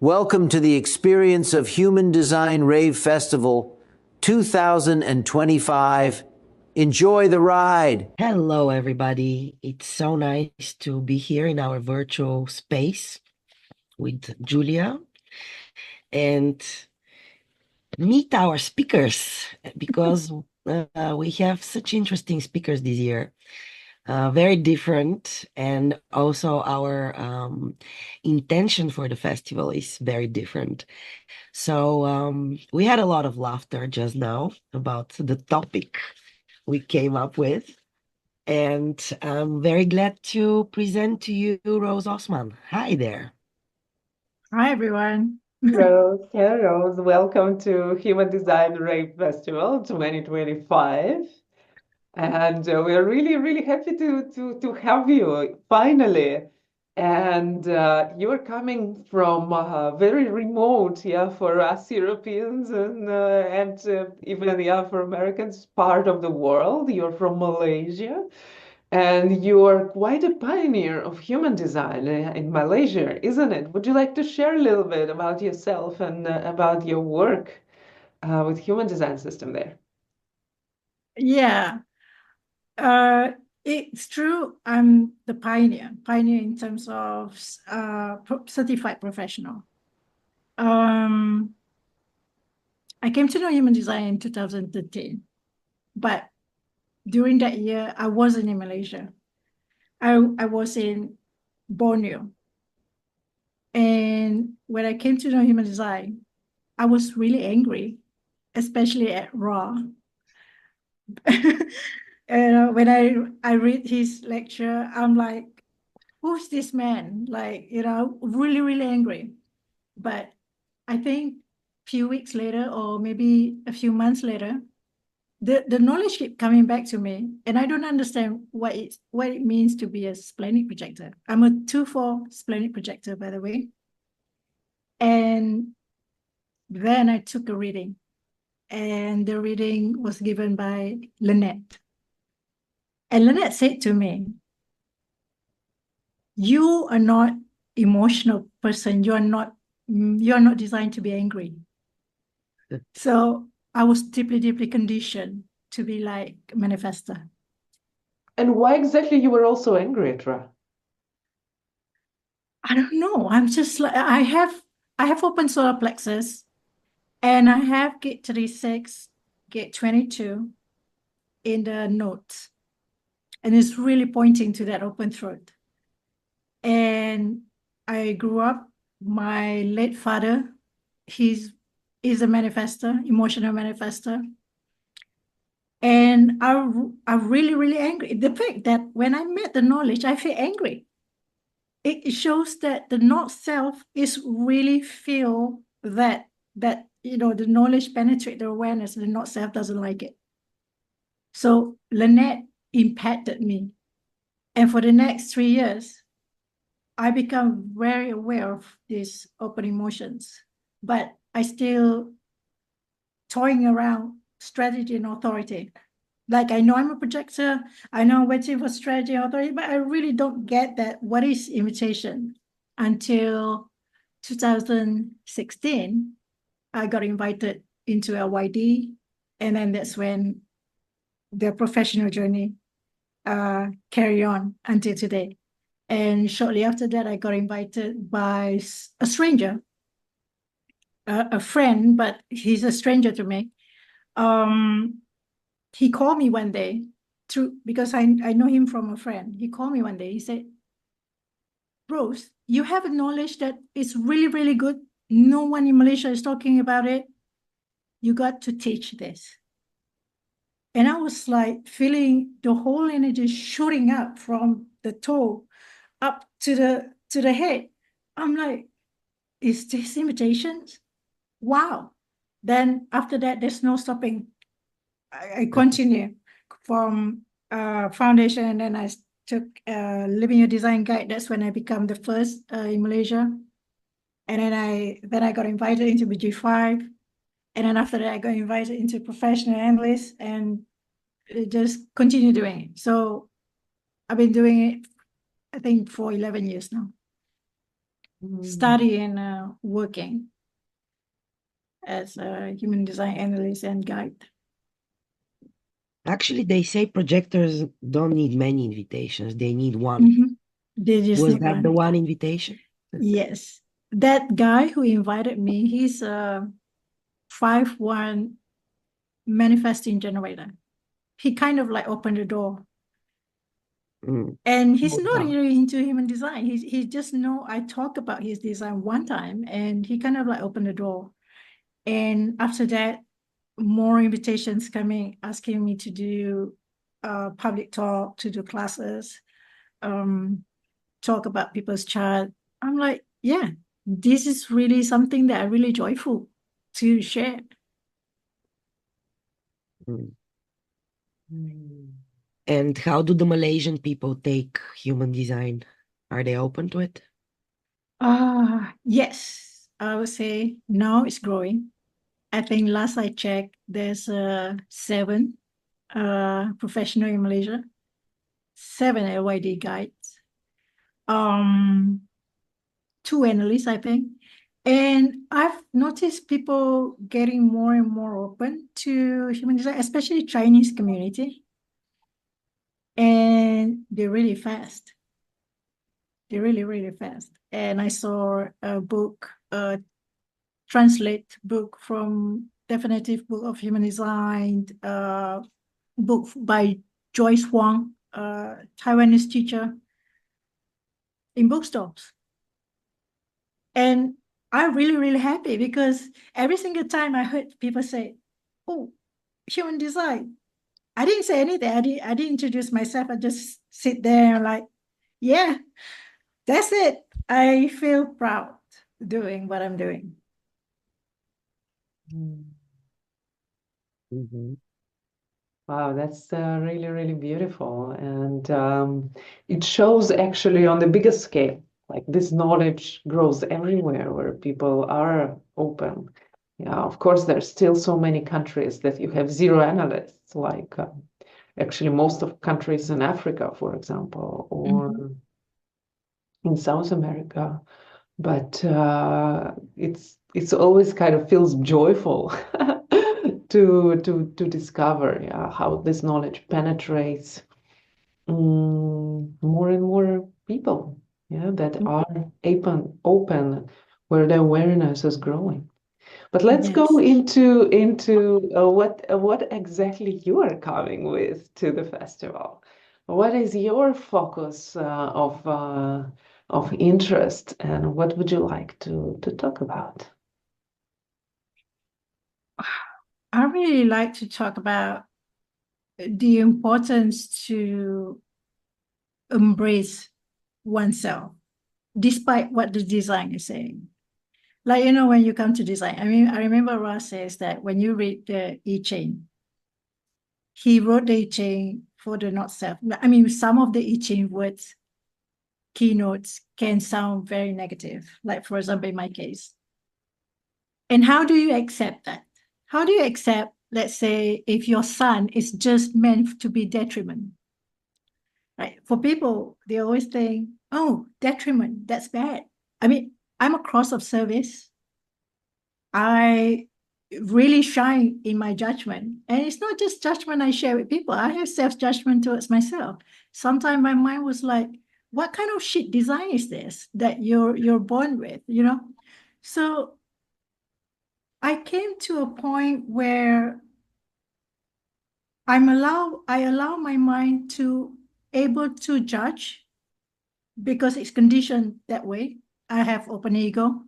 Welcome to the Experience of Human Design Rave Festival 2025. Enjoy the ride. Hello, everybody. It's so nice to be here in our virtual space with Julia and meet our speakers because we have such interesting speakers this year. Very different, and also our intention for the festival is very different. So we had a lot of laughter just now about the topic we came up with. And I'm very glad to present to you Rose Osman. Hi there. Hi, everyone. Rose, hello, Rose. Welcome to Human Design Rave Festival 2025. And we're really, really happy to have you finally. And you're coming from very remote, yeah, for us Europeans and even, yeah, for Americans, part of the world. You're from Malaysia. And you are quite a pioneer of human design in Malaysia, isn't it? Would you like to share a little bit about yourself and about your work with human design system there? Yeah, it's true. I'm the pioneer in terms of certified professional. I came to know human design in 2013, but during that year, I wasn't in Malaysia. I was in Borneo. And when I came to know human design, I was really angry, especially at Ra. When I read his lecture, I'm like, who's this man? Like, really, really angry. But I think a few weeks later, or maybe a few months later, the knowledge kept coming back to me, and I don't understand what it means to be a splenic projector. I'm a 2/4 splenic projector, by the way. And then I took a reading, and the reading was given by Lynette. And Lynette said to me, you are not emotional person. You're not designed to be angry. So I was deeply, deeply conditioned to be like a manifester. And why exactly you were also angry at Ra? I don't know. I'm just like, I have open solar plexus, and I have gate 36, gate 22 in the notes. And it's really pointing to that open throat. And I grew up, my late father, is a manifester, emotional manifester. And I'm really, really angry. The fact that when I met the knowledge, I feel angry. It shows that the not self is really feel that the knowledge penetrate the awareness, and the not self doesn't like it. So Lynette impacted me. And for the next 3 years, I become very aware of these open emotions, but I still toying around strategy and authority. Like, I know I'm a projector, I know I'm waiting for strategy and authority, but I really don't get that. What is invitation? Until 2016, I got invited into LYD, and then that's when the professional journey carry on until today. And shortly after that, I got invited by a stranger, a friend, but he's a stranger to me. He called me one day because I know him from a friend. He called me one day. He said, Rose, you have a knowledge that is really, really good. No one in Malaysia is talking about it. You got to teach this. And I was like feeling the whole energy shooting up from the toe up to the head. I'm like, is this invitations? Wow. Then after that, there's no stopping. I continue from foundation, and then I took Living Your Design Guide. That's when I become the first in Malaysia. And then I got invited into BG5. And then after that, I got invited into professional analyst, and just continue doing it. So I've been doing it, I think, for 11 years now. studying and working as a human design analyst and guide. Actually, they say projectors don't need many invitations. They need one. Mhm. They just Was need that the one. one invitation? Yes. That guy who invited me, he's a 5-1 manifesting generator. He kind of like opened the door. Mm. And he's Oh, not wow. really into human design. He just know I talked about his design one time and he kind of like opened the door. And after that, more invitations coming, asking me to do public talk, to do classes, talk about people's chart. I'm like, yeah, this is really something that I'm really joyful to share. Mm. Mm. And how do the Malaysian people take human design? Are they open to it? Yes, I would say now it's growing. I think last I checked, there's 7 professional in Malaysia, 7 LYD guides, 2 analysts, I think. And I've noticed people getting more and more open to human design, especially Chinese community. And they're really fast. They're really, really fast. And I saw a book, translate book from Definitive Book of Human Design, book by Joyce Huang, Taiwanese teacher, in bookstores. And I'm really, really happy because every single time I heard people say, oh, human design. I didn't say anything. I didn't introduce myself. I just sit there and like, yeah, that's it. I feel proud doing what I'm doing. Mm-hmm. Wow, that's really, really beautiful. And it shows actually on the biggest scale, like this knowledge grows everywhere where people are open. Yeah, of course, there's still so many countries that you have zero analysts, like actually most of countries in Africa, for example, or in South America. But it's always kind of feels joyful to discover, yeah, how this knowledge penetrates more and more people, yeah, that are open where the awareness is growing. But let's go Yes. into what exactly you are coming with to the festival. What is your focus of interest, and what would you like to talk about? I really like to talk about the importance to embrace oneself, despite what the design is saying. Like, when you come to design, I mean, I remember Ra says that when you read the I Ching, he wrote the I Ching for the not self. I mean, some of the I Ching words, keynotes can sound very negative, like, for example, in my case. And how do you accept that? How do you accept, let's say, if your son is just meant to be detriment? Right? For people, they always think, oh, detriment, that's bad. I mean, I'm a cross of service. I really shine in my judgment. And it's not just judgment I share with people. I have self-judgment towards myself. Sometimes my mind was like, what kind of shit design is this that you're born with, So I came to a point where I allow my mind to able to judge because it's conditioned that way. I have open ego.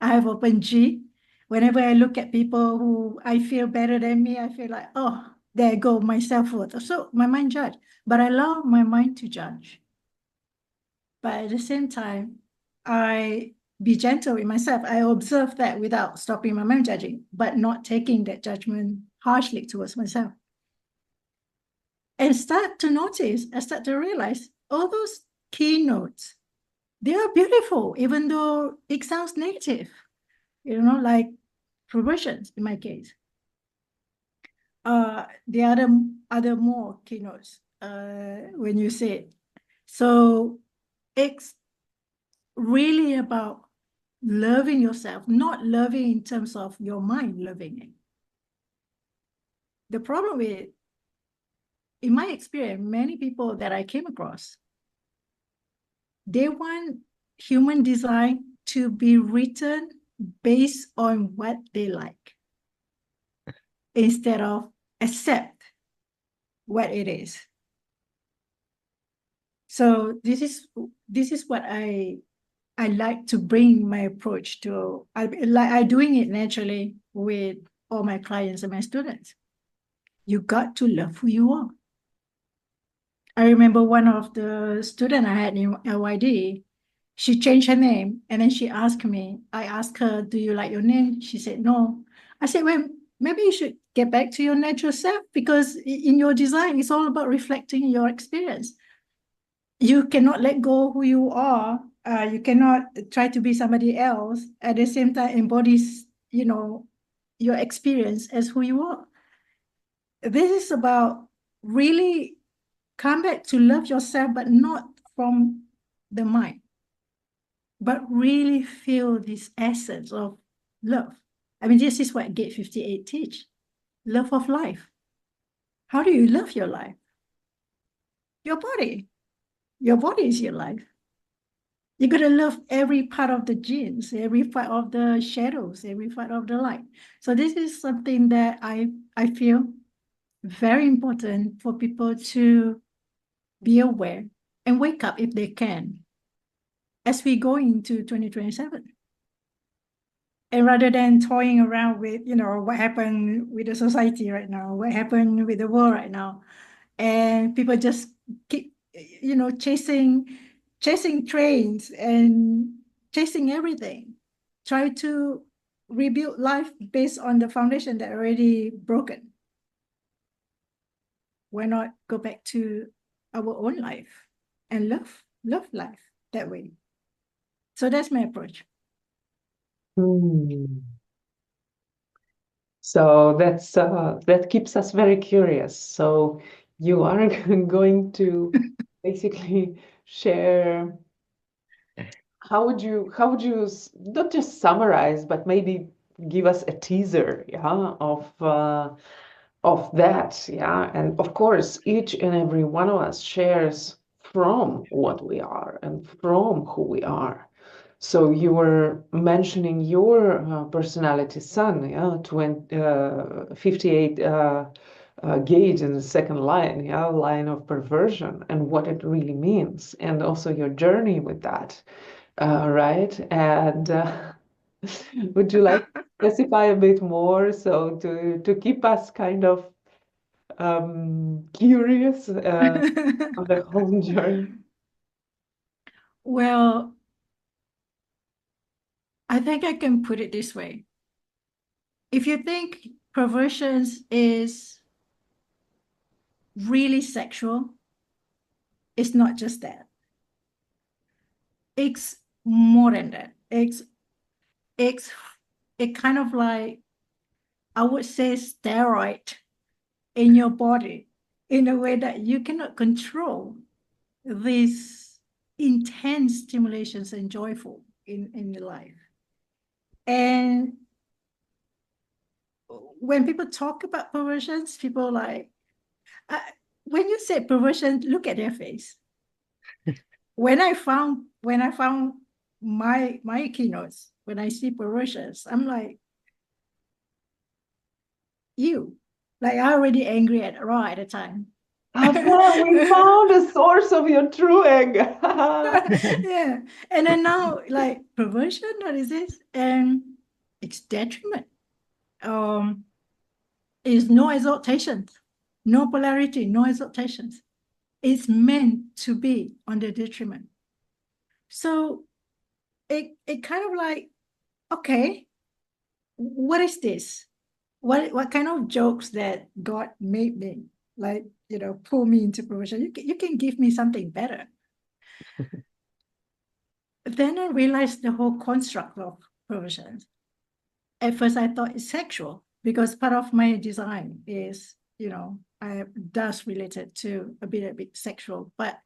I have open G. Whenever I look at people who I feel better than me, I feel like, oh, there go my self-worth. So my mind judge, but I allow my mind to judge. But at the same time, I be gentle with myself. I observe that without stopping my mind judging, but not taking that judgment harshly towards myself. And start to notice, I start to realize all those keynotes, they are beautiful, even though it sounds negative, like perversions in my case. The other more keynotes when you say it. So it's really about loving yourself, not loving in terms of your mind loving it. The problem with, in my experience, many people that I came across, they want human design to be written based on what they like instead of accept what it is. So this is what I like to bring my approach to. I'm doing it naturally with all my clients and my students. You got to love who you are. I remember one of the students I had in LYD, she changed her name and then she asked me, I asked her, do you like your name? She said, no. I said, well, maybe you should get back to your natural self, because in your design, it's all about reflecting your experience. You cannot let go who you are. You cannot try to be somebody else at the same time embodies, your experience as who you are. This is about really come back to love yourself, but not from the mind, but really feel this essence of love. I mean, this is what Gate 58 teach, love of life. How do you love your life? Your body. Your body is your life. You're going to love every part of the genes, every part of the shadows, every part of the light. So this is something that I feel very important for people to be aware and wake up if they can as we go into 2027. And rather than toying around with, what happened with the society right now, what happened with the world right now, and people just keep, chasing trains and chasing everything, try to rebuild life based on the foundation that already broken. Why not go back to our own life and love life that way? So that's my approach. So that keeps us very curious. So you are going to basically share, how would you not just summarize, but maybe give us a teaser, of that, and of course each and every one of us shares from what we are and from who we are. So you were mentioning your personality sun, 58 gauge in the second line, line of perversion, and what it really means, and also your journey with that, right? And would you like to specify a bit more, so to keep us kind of curious on the whole journey? Well, I think I can put it this way. If you think perversions is really sexual, it's not just that. It's more than that. It's it kind of like, I would say, steroid in your body in a way that you cannot control these intense stimulations and joyful in your life. And when people talk about perversions, people like, when you say perversion, look at their face. When I found my keynotes, when I see perversions, I'm like, you. Like, I already angry at Ra at the time. We found a source of your true anger. Yeah. And then now, like, perversion, what is this? And it's detriment. Is no exaltation, no polarity, no exaltations. It's meant to be on the detriment. So it kind of like, okay, what is this? What kind of jokes that God made me, like, pull me into perversion? You can give me something better. Then I realized the whole construct of perversion. At first, I thought it's sexual because part of my design is, I does related to a bit sexual, but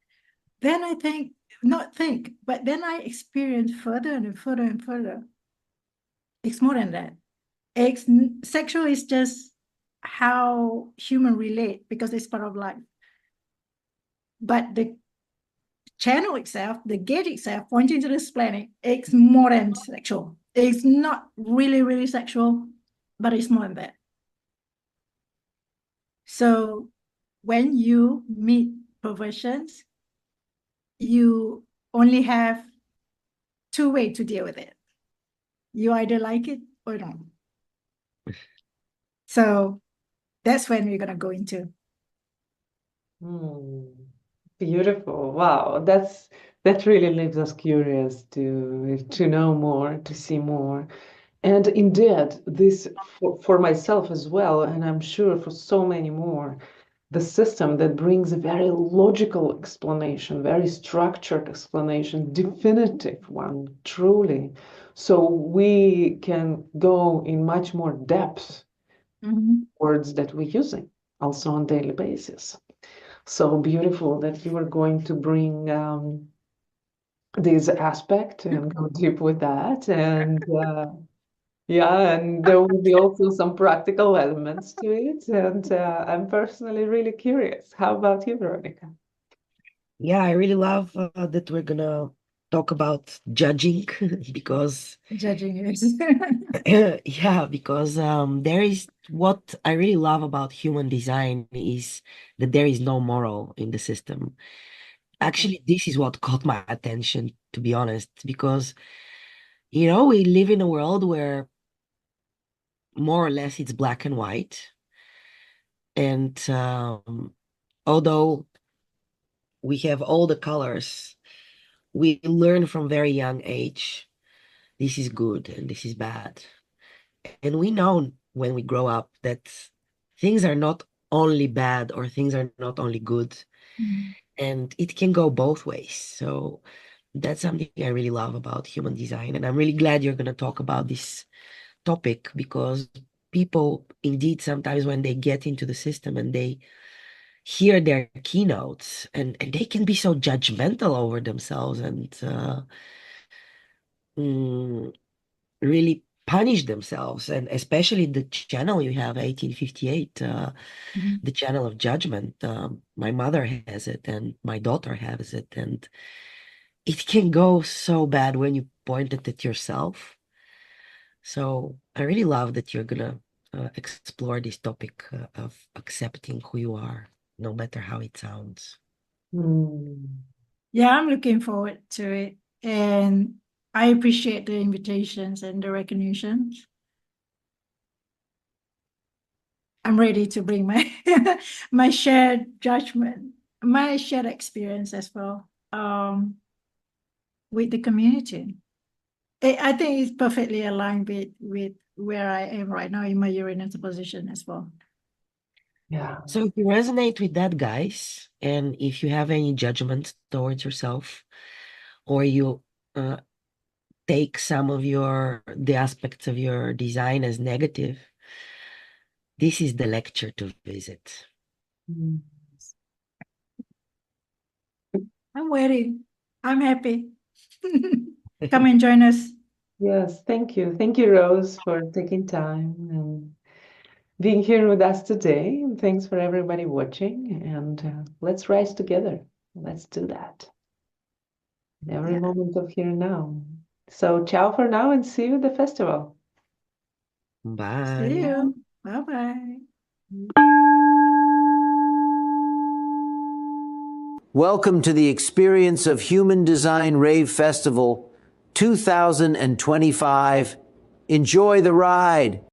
then I think, not think, but then I experience further and further and further. It's more than that. Sexual is just how human relate because it's part of life. But the channel itself, the gate itself, pointing to this planet, it's more than sexual. It's not really, really sexual, but it's more than that. So when you meet perversions, you only have two ways to deal with it. You either like it or don't. So that's when we're going to go into. Beautiful. Wow. That really leaves us curious to know more, to see more. And indeed, this for myself as well, and I'm sure for so many more, the system that brings a very logical explanation, very structured explanation, definitive one, truly. So we can go in much more depth words that we're using also on daily basis. So beautiful that you are going to bring this aspect and go deep with that. And yeah, and there will be also some practical elements to it. And I'm personally really curious. How about you, Veronica? Yeah, I really love that we're gonna talk about judging because Judging is. yeah, because there is what I really love about human design is that there is no moral in the system. Actually, this is what caught my attention, to be honest, because we live in a world where more or less it's black and white. And although we have all the colors, we learn from very young age, this is good and this is bad. And we know when we grow up that things are not only bad or things are not only good. And it can go both ways. So that's something I really love about human design. And I'm really glad you're going to talk about this topic because people indeed sometimes when they get into the system and they hear their keynotes and they can be so judgmental over themselves and really punish themselves. And especially the channel you have, 1858, the channel of judgment. My mother has it and my daughter has it. And it can go so bad when you point it at yourself. So I really love that you're gonna explore this topic of accepting who you are, no matter how it sounds. Yeah, I'm looking forward to it. And I appreciate the invitations and the recognitions. I'm ready to bring my my shared judgment, my shared experience as well, with the community. I think it's perfectly aligned with where I am right now in my Uranus position as well. Yeah. So if you resonate with that, guys, and if you have any judgments towards yourself, or you take some of the aspects of your design as negative, this is the lecture to visit. I'm waiting. I'm happy. Come and join us. Yes, thank you. Thank you, Rose, for taking time and being here with us today. And thanks for everybody watching. And let's rise together. Let's do that in every Yeah. moment of here and now. So, ciao for now and see you at the festival. Bye. See you. Bye-bye. Welcome to the Experience of Human Design Rave Festival 2025. Enjoy the ride.